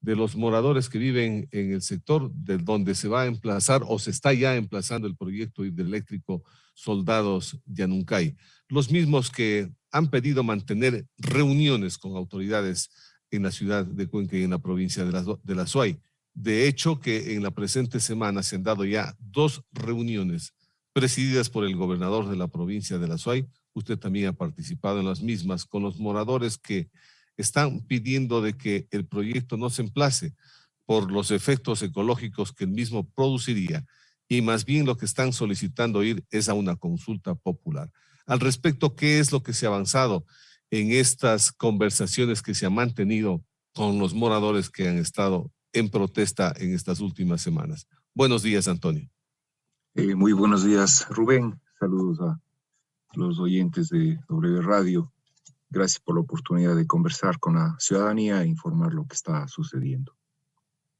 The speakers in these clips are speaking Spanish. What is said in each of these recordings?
de los moradores que viven en el sector de donde se va a emplazar o se está ya emplazando el proyecto hidroeléctrico Soldados Yanuncay, los mismos que han pedido mantener reuniones con autoridades en la ciudad de Cuenca y en la provincia de la Suay. De hecho, que en la presente semana se han dado ya 2 reuniones presididas por el gobernador de la provincia de la Suay. Usted también ha participado en las mismas con los moradores que están pidiendo de que el proyecto no se emplace por los efectos ecológicos que el mismo produciría, y más bien lo que están solicitando ir es a una consulta popular. Al respecto, ¿qué es lo que se ha avanzado en estas conversaciones que se han mantenido con los moradores que han estado en protesta en estas últimas semanas? Buenos días, Antonio. Muy buenos días, Rubén. Saludos a los oyentes de W Radio. Gracias por la oportunidad de conversar con la ciudadanía e informar lo que está sucediendo.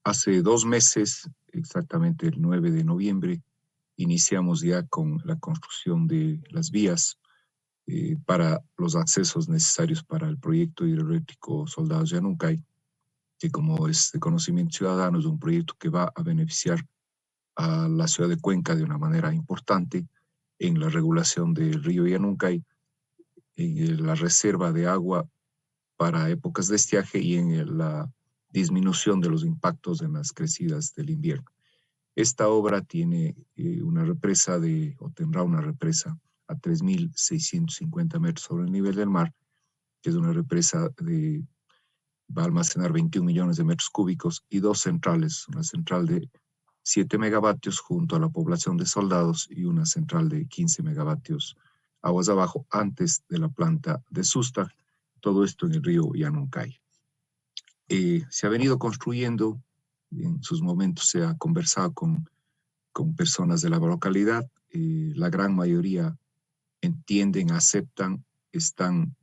Hace 2 meses, exactamente el 9 de noviembre, iniciamos ya con la construcción de las vías para los accesos necesarios para el proyecto hidroeléctrico Soldados Yanuncay, que, como es de conocimiento ciudadano, es un proyecto que va a beneficiar a la ciudad de Cuenca de una manera importante en la regulación del río Yanuncay, en la reserva de agua para épocas de estiaje y en la disminución de los impactos en las crecidas del invierno. Esta obra tiene una represa o tendrá una represa a 3.650 metros sobre el nivel del mar, que es una represa va a almacenar 21 millones de metros cúbicos, y 2 centrales, una central de 7 megavatios junto a la población de Soldados y una central de 15 megavatios aguas abajo antes de la planta de Susta, todo esto en el río Yanuncay. Se ha venido construyendo, en sus momentos se ha conversado con personas de la localidad, la gran mayoría entienden, aceptan, están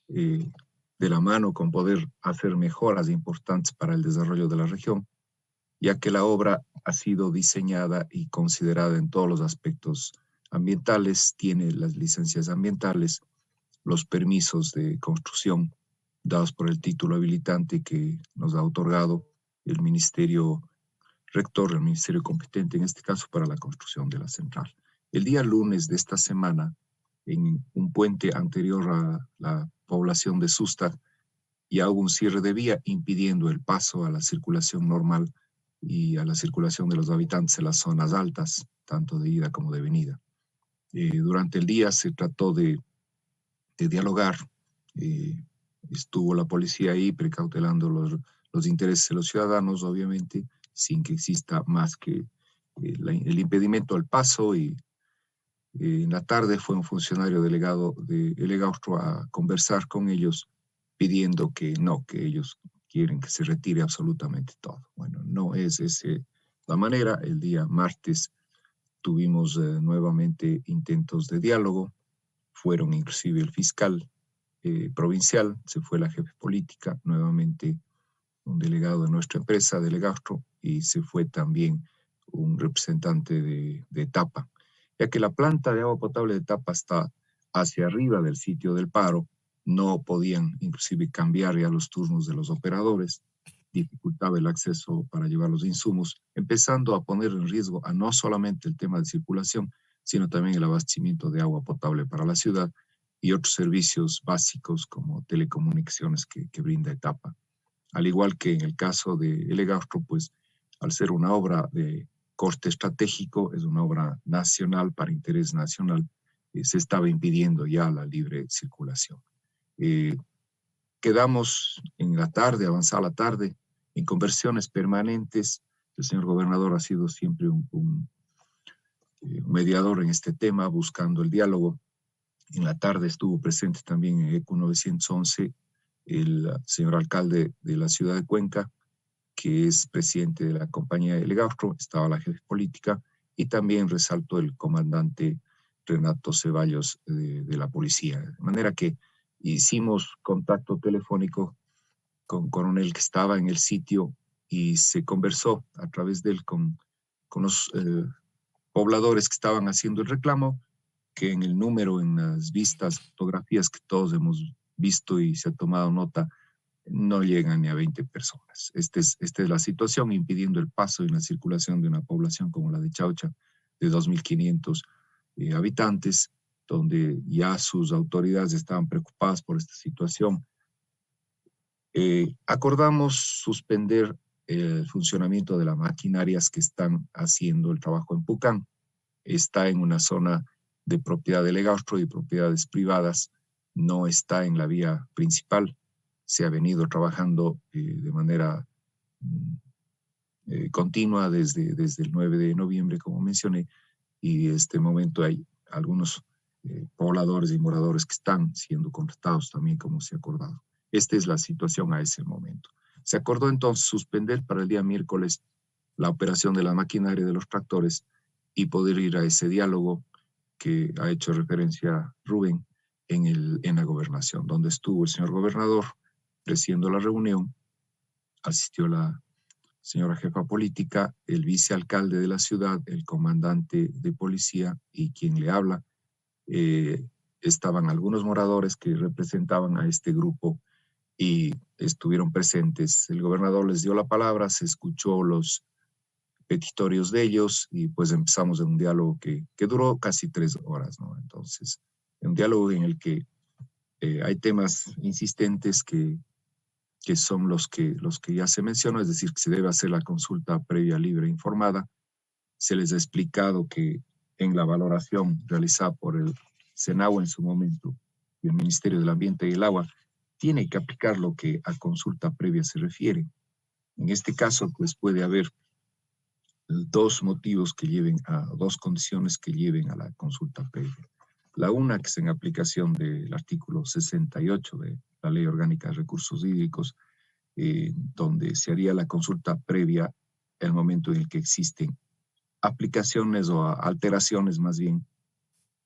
de la mano con poder hacer mejoras importantes para el desarrollo de la región, ya que la obra ha sido diseñada y considerada en todos los aspectos ambientales, tiene las licencias ambientales, los permisos de construcción dados por el título habilitante que nos ha otorgado el Ministerio Rector, el Ministerio competente en este caso para la construcción de la central. El día lunes de esta semana, en un puente anterior a la población de Susta, ya hubo un cierre de vía impidiendo el paso a la circulación normal y a la circulación de los habitantes en las zonas altas, tanto de ida como de venida. Durante el día se trató de dialogar, estuvo la policía ahí precautelando los intereses de los ciudadanos, obviamente, sin que exista más que el impedimento al paso, y en la tarde fue un funcionario delegado de Elegaustro a conversar con ellos pidiendo que no, que ellos quieren que se retire absolutamente todo. Bueno, no es esa la manera. El día martes tuvimos nuevamente intentos de diálogo, fueron inclusive el fiscal provincial, se fue la jefe política, nuevamente un delegado de nuestra empresa, de Elegaustro, y se fue también un representante de Tapa, ya que la planta de agua potable de Tapa está hacia arriba del sitio del paro. No podían inclusive cambiar ya los turnos de los operadores, dificultaba el acceso para llevar los insumos, empezando a poner en riesgo a no solamente el tema de circulación, sino también el abastecimiento de agua potable para la ciudad y otros servicios básicos como telecomunicaciones que brinda Etapa. Al igual que en el caso de Elegaustro, pues al ser una obra de corte estratégico, es una obra nacional para interés nacional, se estaba impidiendo ya la libre circulación. Quedamos en la tarde, avanzada la tarde, en conversaciones permanentes. El señor gobernador ha sido siempre un mediador en este tema, buscando el diálogo. En la tarde estuvo presente también en ECU 911 el señor alcalde de la ciudad de Cuenca, que es presidente de la compañía de Elegaustro, estaba la jefe política, y también resaltó el comandante Renato Ceballos de la policía. De manera que hicimos contacto telefónico con coronel que estaba en el sitio y se conversó a través de él con los pobladores que estaban haciendo el reclamo, que en el número, en las vistas, fotografías que todos hemos visto y se ha tomado nota, no llegan ni a 20 personas. Esta es la situación, impidiendo el paso y la circulación de una población como la de Chaucha, de 2.500 habitantes, donde ya sus autoridades estaban preocupadas por esta situación. Acordamos suspender el funcionamiento de las maquinarias que están haciendo el trabajo en Pucán. Está en una zona de propiedad de Legaustro y propiedades privadas, no está en la vía principal. Se ha venido trabajando de manera continua desde el 9 de noviembre, como mencioné, y en este momento hay algunos pobladores y moradores que están siendo contratados también, como se ha acordado. Esta es la situación a ese momento. Se acordó entonces suspender para el día miércoles la operación de la maquinaria de los tractores y poder ir a ese diálogo que ha hecho referencia Rubén en la gobernación, donde estuvo el señor gobernador presidiendo la reunión, asistió la señora jefa política, el vicealcalde de la ciudad, el comandante de policía y quien le habla. Estaban algunos moradores que representaban a este grupo y estuvieron presentes. El gobernador les dio la palabra, se escuchó los petitorios de ellos y pues empezamos en un diálogo que duró casi 3 horas, ¿no? Entonces, un diálogo en el que hay temas insistentes que son los que ya se mencionó, es decir, que se debe hacer la consulta previa, libre e informada. Se les ha explicado que en la valoración realizada por el Senagua en su momento y el Ministerio del Ambiente y el Agua, tiene que aplicar lo que a consulta previa se refiere. En este caso, pues puede haber dos motivos que lleven a, dos condiciones que lleven a la consulta previa. La una, que es en aplicación del artículo 68 de la Ley Orgánica de Recursos Hídricos, donde se haría la consulta previa el momento en el que existen aplicaciones o alteraciones más bien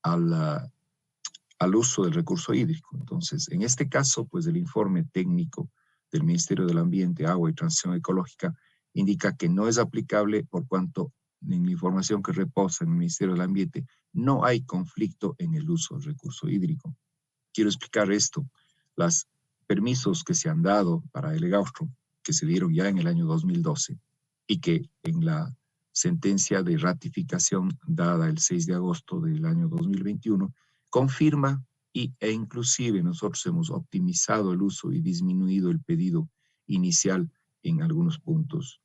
al uso del recurso hídrico. Entonces, en este caso, pues el informe técnico del Ministerio del Ambiente, Agua y Transición Ecológica indica que no es aplicable por cuanto en la información que reposa en el Ministerio del Ambiente no hay conflicto en el uso del recurso hídrico. Quiero explicar esto. Los permisos que se han dado para el Legaustro, que se dieron ya en el año 2012 y que en la sentencia de ratificación dada el 6 de agosto del año 2021, confirma e inclusive nosotros hemos optimizado el uso y disminuido el pedido inicial en algunos puntos.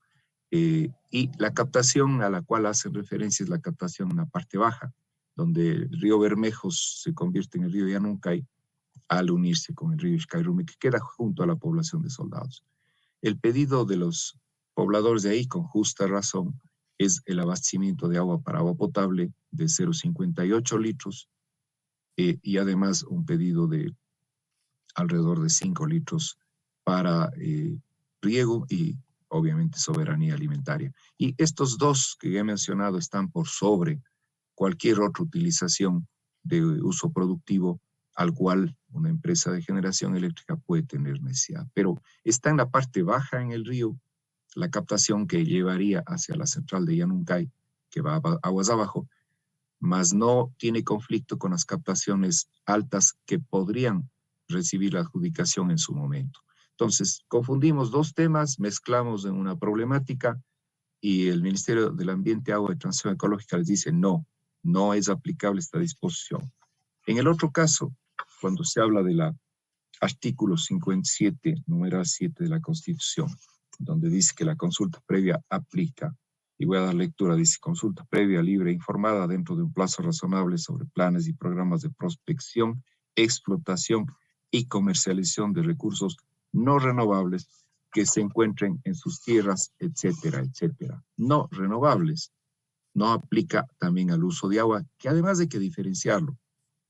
Y la captación a la cual hacen referencia es la captación en la parte baja, donde el río Bermejos se convierte en el río Yanuncay al unirse con el río Ixcayrumi, que queda junto a la población de Soldados. El pedido de los pobladores de ahí, con justa razón, es el abastecimiento de agua para agua potable de 0,58 litros y además un pedido de alrededor de 5 litros para riego y obviamente soberanía alimentaria. Y estos dos que he mencionado están por sobre cualquier otra utilización de uso productivo al cual una empresa de generación eléctrica puede tener necesidad. Pero está en la parte baja en el río la captación que llevaría hacia la central de Yanuncay, que va a aguas abajo, mas no tiene conflicto con las captaciones altas que podrían recibir la adjudicación en su momento. Entonces, confundimos dos temas, mezclamos en una problemática y el Ministerio del Ambiente, Agua y Transición Ecológica les dice no, no es aplicable esta disposición. En el otro caso, cuando se habla del artículo 57, numeral 7 de la Constitución, donde dice que la consulta previa aplica, y voy a dar lectura, dice consulta previa, libre e informada dentro de un plazo razonable sobre planes y programas de prospección, explotación y comercialización de recursos no renovables que se encuentren en sus tierras, etcétera, etcétera. No renovables. No aplica también al uso de agua, que además hay que diferenciarlo.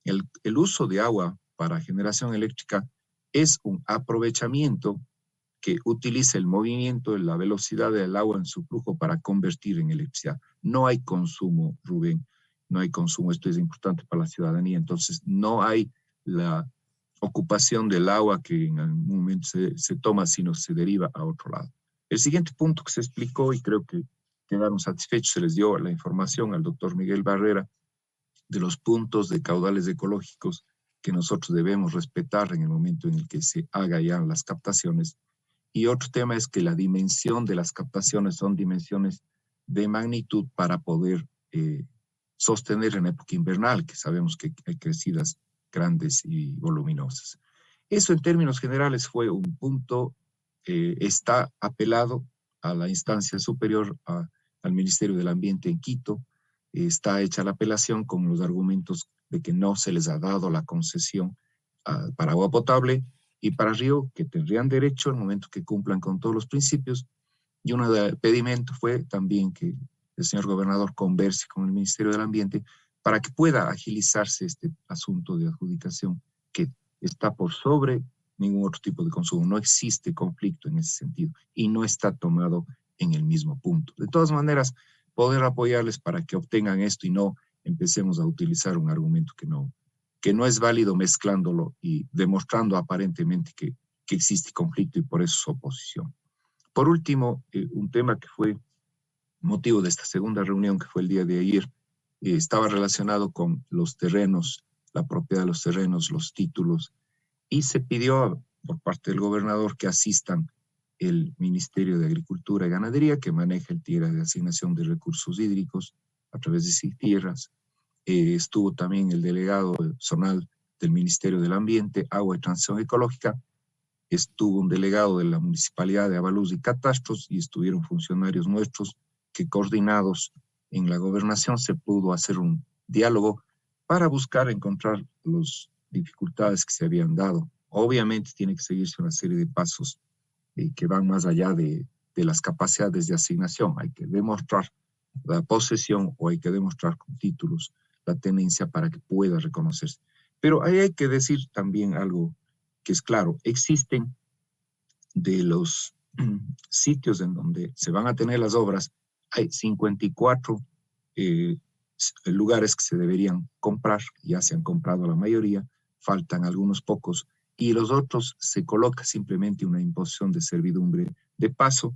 El uso de agua para generación eléctrica es un aprovechamiento que utiliza el movimiento, la velocidad del agua en su flujo para convertir en electricidad. No hay consumo, Rubén, no hay consumo. Esto es importante para la ciudadanía. Entonces, no hay la ocupación del agua que en algún momento se toma, sino se deriva a otro lado. El siguiente punto que se explicó, y creo que quedaron satisfechos, se les dio la información al doctor Miguel Barrera de los puntos de caudales ecológicos que nosotros debemos respetar en el momento en el que se haga ya las captaciones. Y otro tema es que la dimensión de las captaciones son dimensiones de magnitud para poder sostener en época invernal, que sabemos que hay crecidas grandes y voluminosas. Eso en términos generales fue un punto, está apelado a la instancia superior, al Ministerio del Ambiente en Quito, está hecha la apelación con los argumentos de que no se les ha dado la concesión para agua potable y para río, que tendrían derecho al momento que cumplan con todos los principios. Y uno de pedimento fue también que el señor gobernador converse con el Ministerio del Ambiente para que pueda agilizarse este asunto de adjudicación que está por sobre ningún otro tipo de consumo. No existe conflicto en ese sentido y no está tomado en el mismo punto. De todas maneras, poder apoyarles para que obtengan esto y no empecemos a utilizar un argumento que no es válido mezclándolo y demostrando aparentemente que existe conflicto y por eso su oposición. Por último, un tema que fue motivo de esta segunda reunión, que fue el día de ayer, estaba relacionado con los terrenos, la propiedad de los terrenos, los títulos, y se pidió por parte del gobernador que asistan el Ministerio de Agricultura y Ganadería, que maneja el tierra de asignación de recursos hídricos a través de SIGTierras. Estuvo también el delegado zonal del Ministerio del Ambiente, Agua y Transición Ecológica, estuvo un delegado de la Municipalidad de Avaluz y Catastros y estuvieron funcionarios nuestros que coordinados en la gobernación se pudo hacer un diálogo para buscar encontrar las dificultades que se habían dado. Obviamente tiene que seguirse una serie de pasos que van más allá de las capacidades de asignación. Hay que demostrar la posesión o hay que demostrar con títulos la tenencia para que pueda reconocerse. Pero ahí hay que decir también algo que es claro, existen de los sitios en donde se van a tener las obras, hay 54 lugares que se deberían comprar, ya se han comprado la mayoría, faltan algunos pocos, y los otros se coloca simplemente una imposición de servidumbre de paso,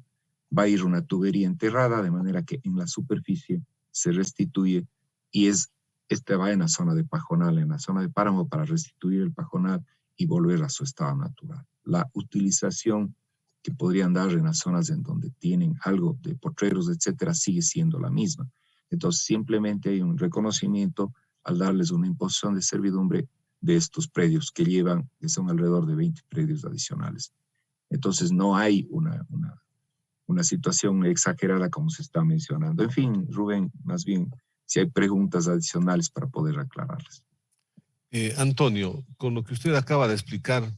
va a ir una tubería enterrada, de manera que en la superficie se restituye, y va en la zona de pajonal, en la zona de páramo, para restituir el pajonal y volver a su estado natural. La utilización que podrían dar en las zonas en donde tienen algo de potreros, etcétera, sigue siendo la misma. Entonces, simplemente hay un reconocimiento al darles una imposición de servidumbre de estos predios que son alrededor de 20 predios adicionales. Entonces, no hay una situación exagerada como se está mencionando. En fin, Rubén, más bien, si hay preguntas adicionales para poder aclararlas. Antonio, con lo que usted acaba de explicar,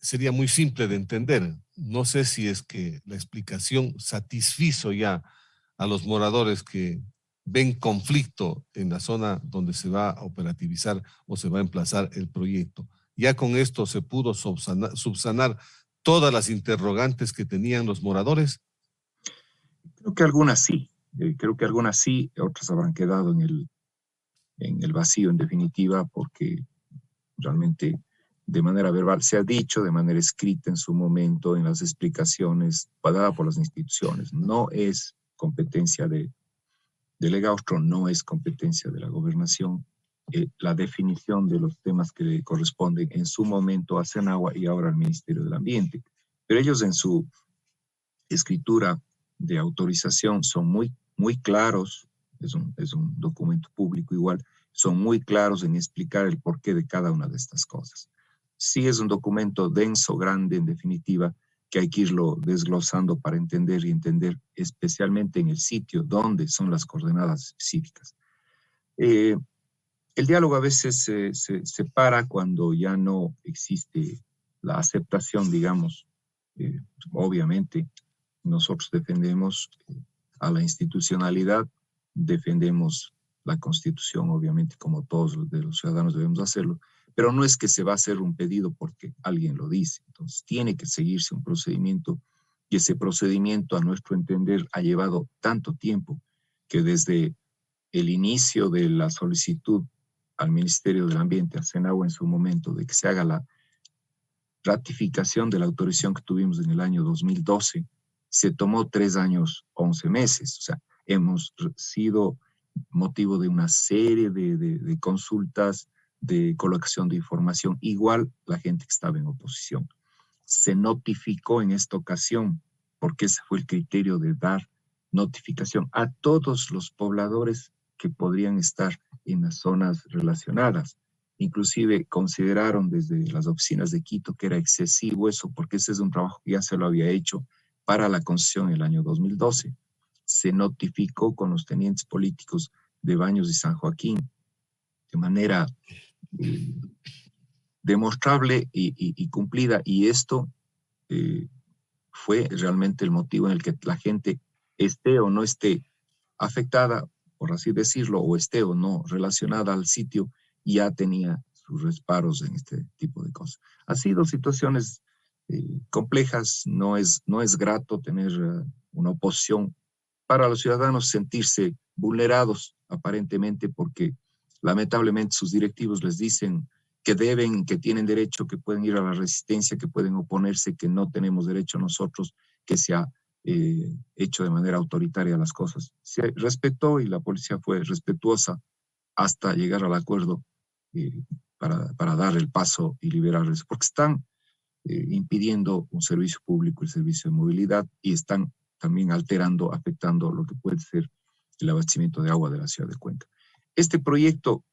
sería muy simple de entender. No sé si es que la explicación satisfizo ya a los moradores que ven conflicto en la zona donde se va a operativizar o se va a emplazar el proyecto. Ya con esto se pudo subsanar todas las interrogantes que tenían los moradores. Creo que algunas sí, otras habrán quedado en el vacío en definitiva, porque realmente de manera verbal se ha dicho, de manera escrita en su momento, en las explicaciones dada por las instituciones. No es competencia del EGAUSTRO, no es competencia de la gobernación. La definición de los temas que le corresponden en su momento a Senagua y ahora al Ministerio del Ambiente. Pero ellos en su escritura de autorización son muy claros, es un documento público igual, son muy claros en explicar el porqué de cada una de estas cosas. Sí es un documento denso, grande, en definitiva, que hay que irlo desglosando para entender y entender especialmente en el sitio donde son las coordenadas específicas. El diálogo a veces se para cuando ya no existe la aceptación, digamos. Obviamente, nosotros defendemos a la institucionalidad, defendemos la Constitución, obviamente, como todos los ciudadanos debemos hacerlo, pero no es que se va a hacer un pedido porque alguien lo dice. Entonces, tiene que seguirse un procedimiento y ese procedimiento, a nuestro entender, ha llevado tanto tiempo que desde el inicio de la solicitud al Ministerio del Ambiente, a Senagua en su momento, de que se haga la ratificación de la autorización que tuvimos en el año 2012, se tomó 3 años, 11 meses. O sea, hemos sido motivo de una serie de consultas, de colocación de información, igual la gente que estaba en oposición. Se notificó en esta ocasión, porque ese fue el criterio de dar notificación a todos los pobladores que podrían estar en las zonas relacionadas. Inclusive consideraron desde las oficinas de Quito que era excesivo eso, porque ese es un trabajo que ya se lo había hecho para la concesión en el año 2012. Se notificó con los tenientes políticos de Baños y San Joaquín de manera demostrable y cumplida, y esto fue realmente el motivo en el que la gente esté o no esté afectada, por así decirlo, o esté o no relacionada al sitio, ya tenía sus reparos en este tipo de cosas. Han sido situaciones complejas, no es grato tener una oposición para los ciudadanos, sentirse vulnerados aparentemente porque lamentablemente sus directivos les dicen que deben, que tienen derecho, que pueden ir a la resistencia, que pueden oponerse, que no tenemos derecho nosotros, que se ha hecho de manera autoritaria las cosas. Se respetó y la policía fue respetuosa hasta llegar al acuerdo para dar el paso y liberarles, porque están impidiendo un servicio público, el servicio de movilidad, y están también alterando, afectando lo que puede ser el abastecimiento de agua de la ciudad de Cuenca. Este proyecto,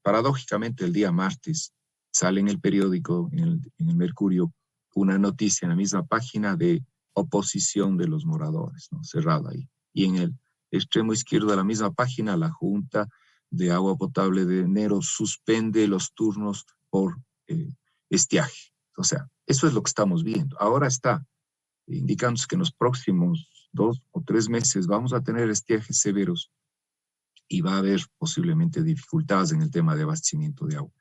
paradójicamente, el día martes sale en el periódico, en el Mercurio, una noticia en la misma página de oposición de los moradores, ¿no? Cerrada ahí. Y en el extremo izquierdo de la misma página, la Junta de Agua Potable de enero suspende los turnos por estiaje. O sea, eso es lo que estamos viendo. Ahora está indicándose que en los próximos 2 o 3 meses vamos a tener estiajes severos y va a haber posiblemente dificultades en el tema de abastecimiento de agua.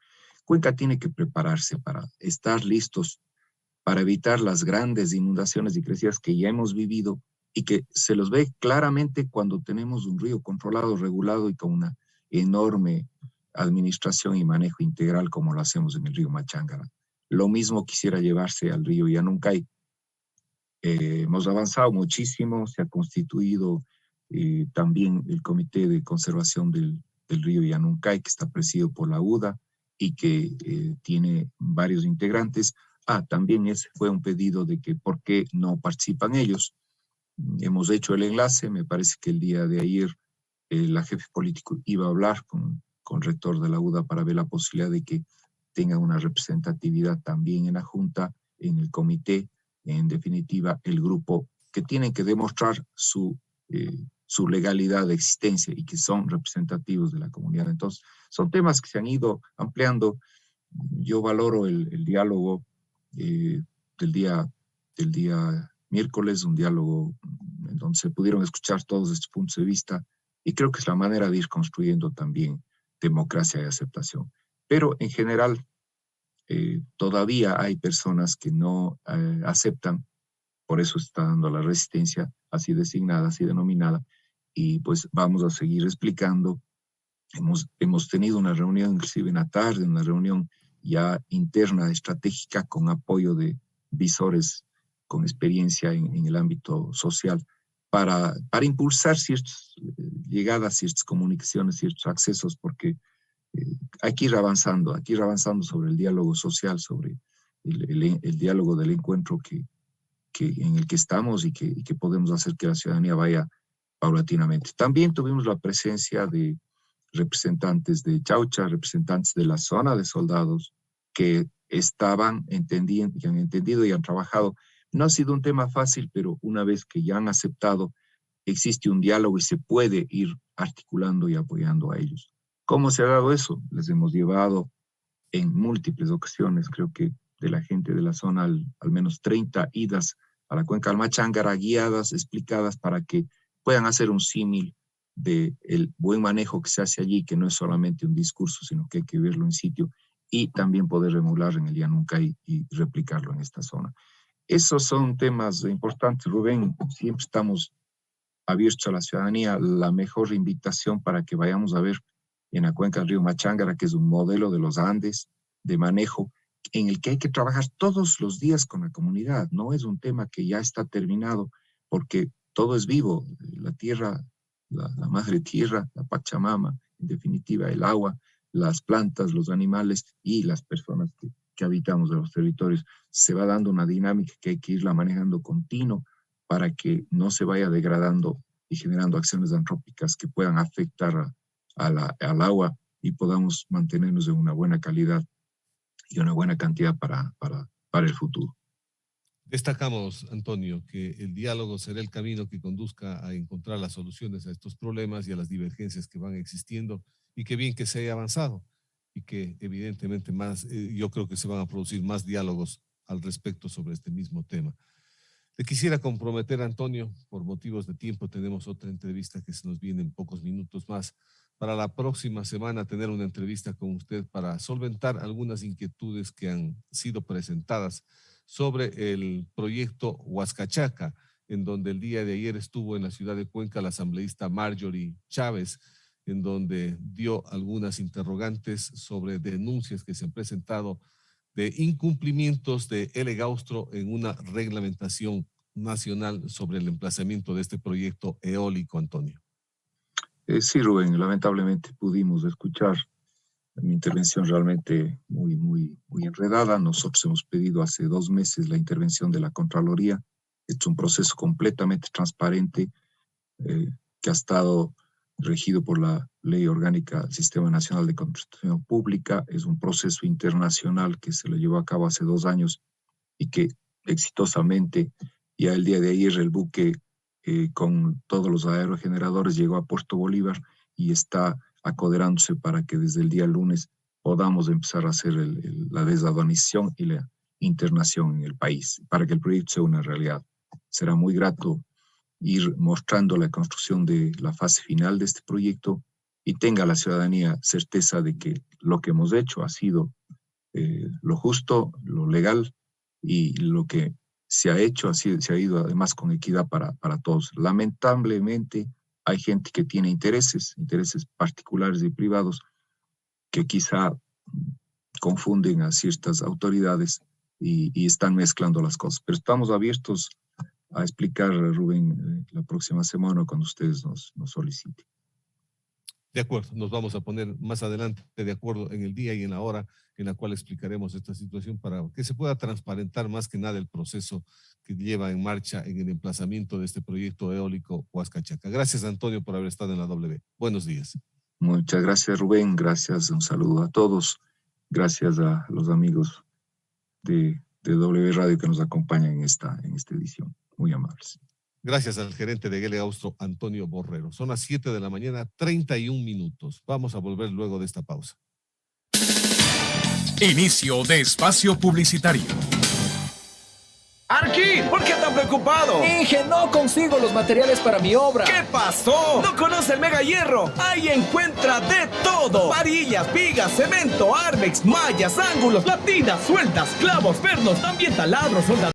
Cuenca tiene que prepararse para estar listos para evitar las grandes inundaciones y crecidas que ya hemos vivido y que se los ve claramente cuando tenemos un río controlado, regulado y con una enorme administración y manejo integral como lo hacemos en el río Machángara. Lo mismo quisiera llevarse al río Yanuncay. Hemos avanzado muchísimo, se ha constituido también el Comité de Conservación del río Yanuncay, que está presidido por la UDA y que tiene varios integrantes. También ese fue un pedido de que por qué no participan ellos. Hemos hecho el enlace, me parece que el día de ayer la jefe político iba a hablar con el rector de la UDA para ver la posibilidad de que tenga una representatividad también en la Junta, en el comité, en definitiva el grupo que tienen que demostrar su legalidad de existencia y que son representativos de la comunidad. Entonces, son temas que se han ido ampliando. Yo valoro el diálogo del día miércoles, un diálogo en donde se pudieron escuchar todos estos puntos de vista, y creo que es la manera de ir construyendo también democracia y aceptación. Pero en general, todavía hay personas que no aceptan, por eso está dando la resistencia así designada, así denominada, y pues vamos a seguir explicando. Hemos tenido una reunión, inclusive en la tarde, una reunión ya interna, estratégica, con apoyo de visores con experiencia en el ámbito social, para impulsar ciertas llegadas, ciertas comunicaciones, ciertos accesos, porque hay que ir avanzando sobre el diálogo social, sobre el diálogo del encuentro en el que estamos y que podemos hacer que la ciudadanía vaya paulatinamente. También tuvimos la presencia de representantes de Chaucha, representantes de la zona de soldados, que estaban entendiendo y han entendido y han trabajado. No ha sido un tema fácil, pero una vez que ya han aceptado, existe un diálogo y se puede ir articulando y apoyando a ellos. ¿Cómo se ha dado eso? Les hemos llevado en múltiples ocasiones, creo que de la gente de la zona, al menos 30 idas a la cuenca del Machángara, guiadas, explicadas, para que puedan hacer un símil del buen manejo que se hace allí, que no es solamente un discurso, sino que hay que verlo en sitio, y también poder emular en el Yanuncay y replicarlo en esta zona. Esos son temas importantes, Rubén. Siempre estamos abiertos a la ciudadanía. La mejor invitación para que vayamos a ver en la cuenca del río Machángara, que es un modelo de los Andes de manejo, en el que hay que trabajar todos los días con la comunidad. No es un tema que ya está terminado, porque todo es vivo. La tierra, la madre tierra, la Pachamama, en definitiva el agua, las plantas, los animales y las personas que habitamos en los territorios. Se va dando una dinámica que hay que irla manejando continuo para que no se vaya degradando y generando acciones antrópicas que puedan afectar al agua y podamos mantenernos en una buena calidad y una buena cantidad para el futuro. Destacamos, Antonio, que el diálogo será el camino que conduzca a encontrar las soluciones a estos problemas y a las divergencias que van existiendo, y que bien que se haya avanzado y que evidentemente yo creo que se van a producir más diálogos al respecto sobre este mismo tema. Le quisiera comprometer, Antonio, por motivos de tiempo tenemos otra entrevista que se nos viene en pocos minutos más, para la próxima semana tener una entrevista con usted para solventar algunas inquietudes que han sido presentadas sobre el proyecto Huascachaca, en donde el día de ayer estuvo en la ciudad de Cuenca la asambleísta Marjorie Chávez, en donde dio algunas interrogantes sobre denuncias que se han presentado de incumplimientos de Elegaustro en una reglamentación nacional sobre el emplazamiento de este proyecto eólico, Antonio. Sí, Rubén, lamentablemente pudimos escuchar una intervención realmente muy enredada. Nosotros hemos pedido hace 2 meses la intervención de la Contraloría. Es un proceso completamente transparente que ha estado regido por la Ley Orgánica del Sistema Nacional de Contratación Pública. Es un proceso internacional que se lo llevó a cabo hace 2 años y que exitosamente, ya el día de ayer, el buque con todos los aerogeneradores llegó a Puerto Bolívar y está acoderándose para que desde el día lunes podamos empezar a hacer la desaduanización y la internación en el país, para que el proyecto sea una realidad. Será muy grato ir mostrando la construcción de la fase final de este proyecto y tenga la ciudadanía certeza de que lo que hemos hecho ha sido lo justo, lo legal, y lo que se ha hecho se ha ido además con equidad para todos. Lamentablemente hay gente que tiene intereses particulares y privados que quizá confunden a ciertas autoridades y están mezclando las cosas. Pero estamos abiertos a explicar, Rubén, la próxima semana cuando ustedes nos soliciten. De acuerdo, nos vamos a poner más adelante de acuerdo en el día y en la hora en la cual explicaremos esta situación para que se pueda transparentar más que nada el proceso que lleva en marcha en el emplazamiento de este proyecto eólico Huascachaca. Gracias, Antonio, por haber estado en la W. Buenos días. Muchas gracias, Rubén. Gracias, un saludo a todos. Gracias a los amigos de W Radio que nos acompañan en esta edición. Muy amables. Gracias al gerente de Elegaustro, Antonio Borrero. Son las 7 de la mañana, 31 minutos. Vamos a volver luego de esta pausa. Inicio de espacio publicitario. Arqui, ¿por qué tan preocupado? Inge, no consigo los materiales para mi obra. ¿Qué pasó? ¿No conoce el Mega Hierro? Ahí encuentra de todo: varillas, vigas, cemento, armex, mallas, ángulos, latinas, sueldas, clavos, pernos, también taladros, soldadores.